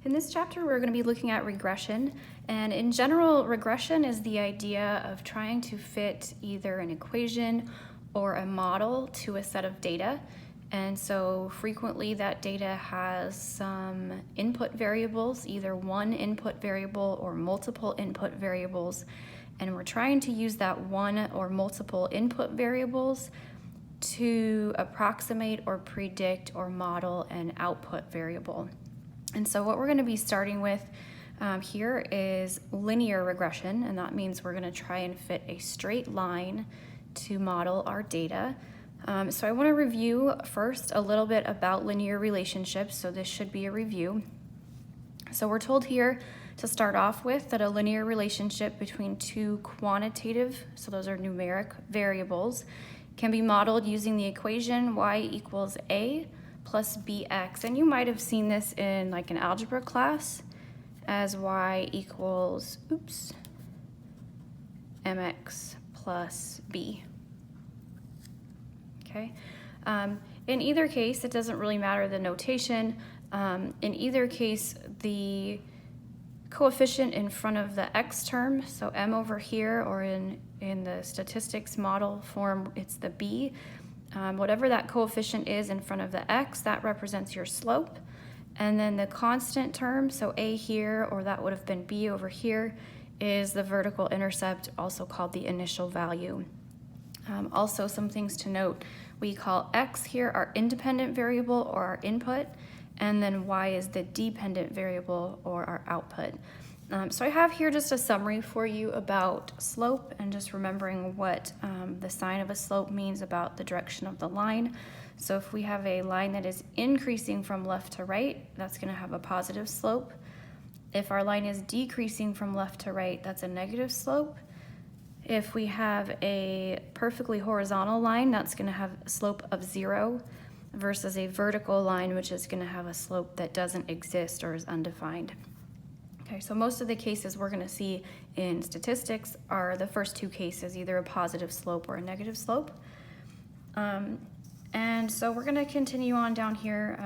In this chapter, we're going to be looking at regression, and in general, regression is the idea of trying to fit either an equation or a model to a set of data. And so frequently that data has some input variables, either one input variable or multiple input variables, and we're trying to use that one or multiple input variables to approximate or predict or model an output variable. And so what we're going to be starting with here is linear regression, and that means we're going to try and fit a straight line to model our data. So I want to review first a little bit about linear relationships, so this should be a review. So we're told here to start off with that a linear relationship between two quantitative, so those are numeric variables, can be modeled using the equation y equals a plus bx, and you might have seen this in like an algebra class as y equals mx plus b. Okay. In either case, it doesn't really matter the notation. In either case, the coefficient in front of the x term, so m over here, or in the statistics model form, it's the b. Whatever that coefficient is in front of the x, that represents your slope. And then the constant term, so a here, or that would have been b over here, is the vertical intercept, also called the initial value. Also, some things to note, we call x here our independent variable or our input, and then y is the dependent variable or our output. So I have here just a summary for you about slope and just remembering what the sign of a slope means about the direction of the line. So if we have a line that is increasing from left to right, that's going to have a positive slope. If our line is decreasing from left to right, that's a negative slope. If we have a perfectly horizontal line, that's going to have a slope of 0 versus a vertical line, which is going to have a slope that doesn't exist or is undefined. Okay, so most of the cases we're going to see in statistics are the first two cases, either a positive slope or a negative slope. And so we're going to continue on down here.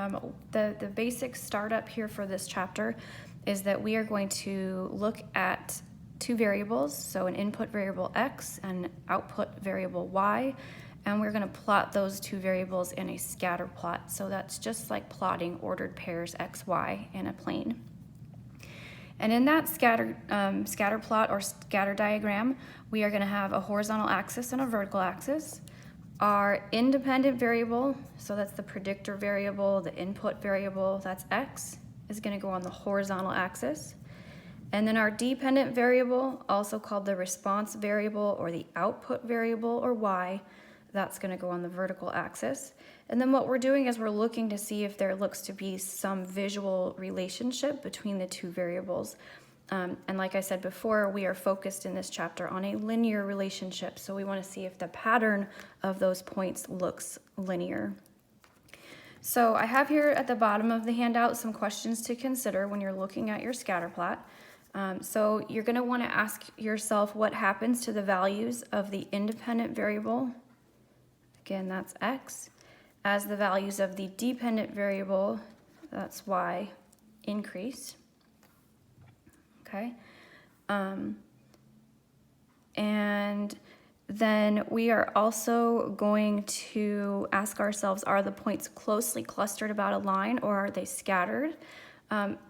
The basic startup here for this chapter is that we are going to look at two variables, so an input variable x and output variable y, and we're going to plot those two variables in a scatter plot. So that's just like plotting ordered pairs x, y in a plane. And in that scatter plot or scatter diagram, we are going to have a horizontal axis and a vertical axis. Our independent variable, so that's the predictor variable, the input variable, that's x, is going to go on the horizontal axis. And then our dependent variable, also called the response variable or the output variable or y, that's going to go on the vertical axis. And then what we're doing is we're looking to see if there looks to be some visual relationship between the two variables. And like I said before, we are focused in this chapter on a linear relationship, so we want to see if the pattern of those points looks linear. So I have here at the bottom of the handout some questions to consider when you're looking at your scatter plot. So you're going to want to ask yourself what happens to the values of the independent variable, again that's x, as the values of the dependent variable, that's y, increase. Okay. And then we are also going to ask ourselves, are the points closely clustered about a line or are they scattered?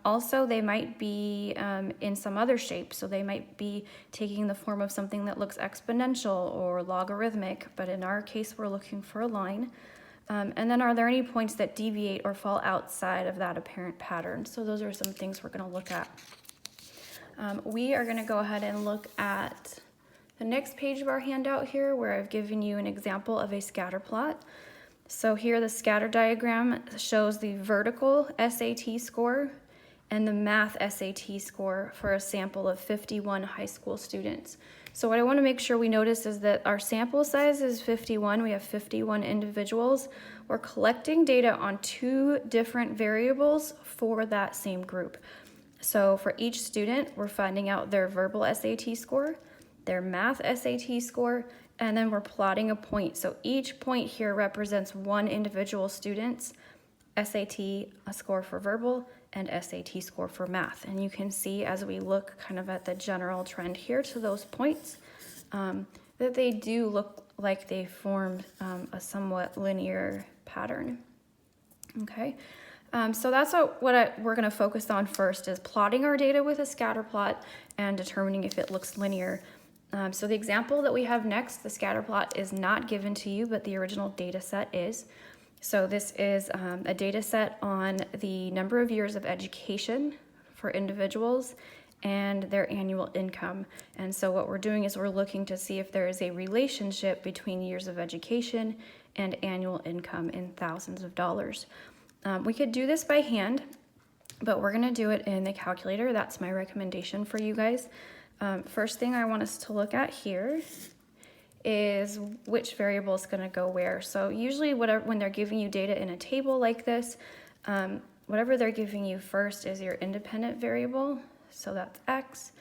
Also, they might be in some other shape, so they might be taking the form of something that looks exponential or logarithmic, but in our case, we're looking for a line. And then are there any points that deviate or fall outside of that apparent pattern? So those are some things we're going to look at. We are going to go ahead and look at the next page of our handout here, where I've given you an example of a scatter plot. So here the scatter diagram shows the vertical SAT score and the math SAT score for a sample of 51 high school students. So what I want to make sure we notice is that our sample size is 51. We have 51 individuals. We're collecting data on two different variables for that same group. So for each student, we're finding out their verbal SAT score, their math SAT score, and then we're plotting a point. So each point here represents one individual student's SAT score for verbal, and SAT score for math. And you can see as we look kind of at the general trend here to those points, that they do look like they formed a somewhat linear pattern. Okay, so that's what we're going to focus on first, is plotting our data with a scatter plot and determining if it looks linear. So the example that we have next, the scatter plot, is not given to you, but the original data set is. So this is a data set on the number of years of education for individuals and their annual income. And so what we're doing is we're looking to see if there is a relationship between years of education and annual income in thousands of dollars. We could do this by hand, but we're gonna do it in the calculator. That's my recommendation for you guys. First thing I want us to look at here is which variable is going to go where. So usually when they're giving you data in a table like this, whatever they're giving you first is your independent variable, so that's X,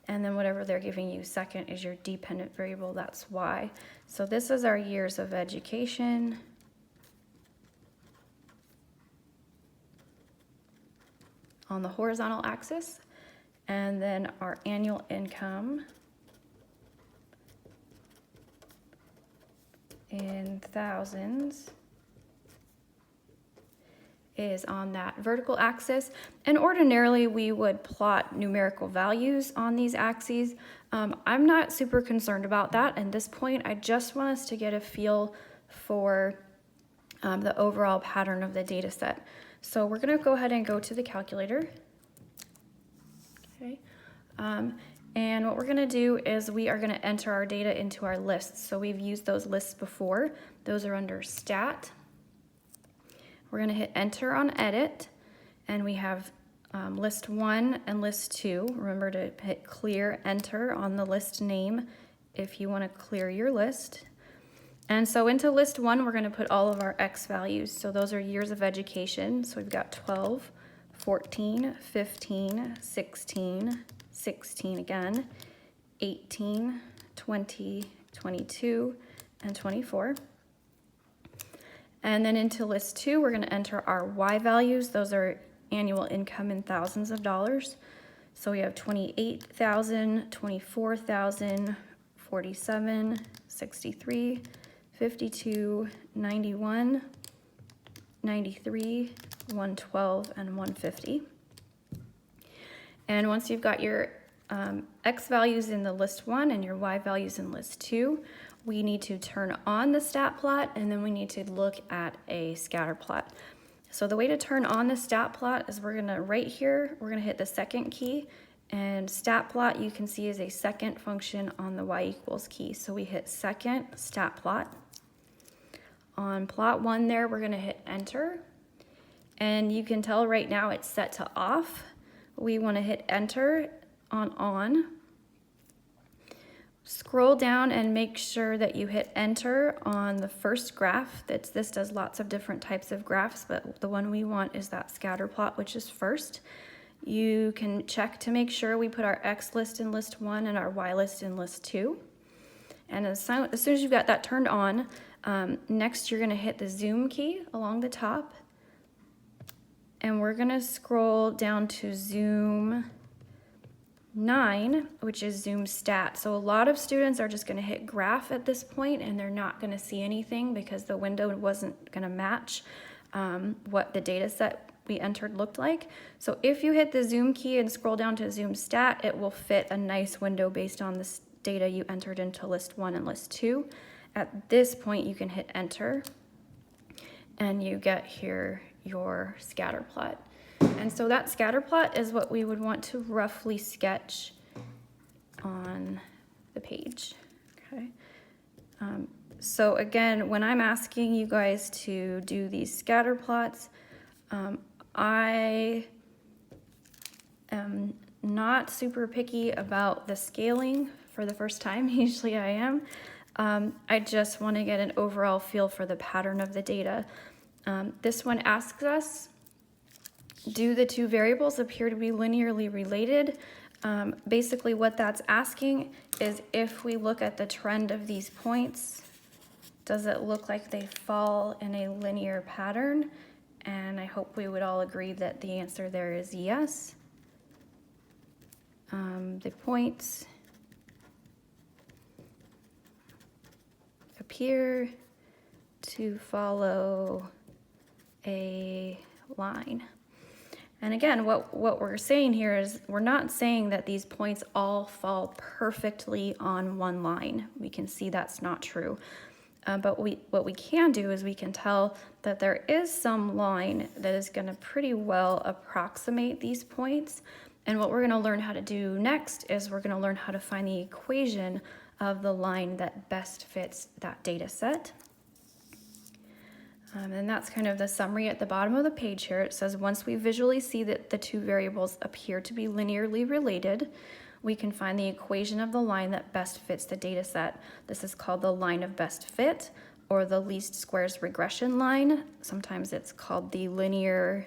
and then whatever they're giving you second is your dependent variable, that's Y. So this is our years of education. On the horizontal axis, and then our annual income in thousands is on that vertical axis. And ordinarily we would plot numerical values on these axes. I'm not super concerned about that at this point. I just want us to get a feel for the overall pattern of the data set. So we're going to go ahead and go to the calculator. Okay. And what we're going to do is we are going to enter our data into our lists. So we've used those lists before. Those are under Stat. We're going to hit Enter on Edit, and we have List 1 and List 2. Remember to hit Clear Enter on the list name if you want to clear your list. And so into List 1, we're going to put all of our X values. So those are years of education. So we've got 12, 14, 15, 16, 16 again, 18, 20, 22, and 24. And then into List 2, we're going to enter our Y values. Those are annual income in thousands of dollars. So we have 28,000, 24,000, 47, 63, 52, 91, 93, 112, and 150. And once you've got your X values in the List 1 and your Y values in List 2, we need to turn on the stat plot, and then we need to look at a scatter plot. So the way to turn on the stat plot is we're gonna, right here, we're gonna hit the second key, and stat plot you can see is a second function on the Y equals key. So we hit second stat plot. On plot 1 there, we're gonna hit Enter, and you can tell right now it's set to off. We wanna hit Enter on. Scroll down and make sure that you hit Enter on the first graph. This does lots of different types of graphs, but the one we want is that scatter plot, which is first. You can check to make sure we put our X list in List 1 and our Y list in List 2. And as soon as you've got that turned on, next you're gonna hit the zoom key along the top, and we're gonna scroll down to zoom 9, which is zoom stat. So a lot of students are just going to hit graph at this point, and they're not going to see anything because the window wasn't going to match what the data set we entered looked like. So if you hit the zoom key and scroll down to zoom stat, it will fit a nice window based on this data you entered into List 1 and List 2. At this point, you can hit Enter, and you get here your scatter plot. And so that scatter plot is what we would want to roughly sketch on the page, okay? So again, when I'm asking you guys to do these scatter plots, I am not super picky about the scaling for the first time. Usually I am. I just want to get an overall feel for the pattern of the data. This one asks us, do the two variables appear to be linearly related? Basically what that's asking is if we look at the trend of these points, does it look like they fall in a linear pattern? And I hope we would all agree that the answer there is yes. The points appear to follow a line. And again, what we're saying here is we're not saying that these points all fall perfectly on one line. We can see that's not true. But what we can do is we can tell that there is some line that is going to pretty well approximate these points. And what we're going to learn how to do next is we're going to learn how to find the equation of the line that best fits that data set. And that's kind of the summary at the bottom of the page here. It says once we visually see that the two variables appear to be linearly related, we can find the equation of the line that best fits the data set. This is called the line of best fit, or the least squares regression line. Sometimes it's called the linear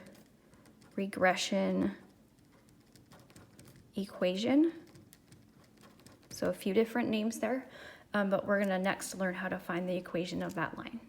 regression equation. So a few different names there, but we're going to next learn how to find the equation of that line.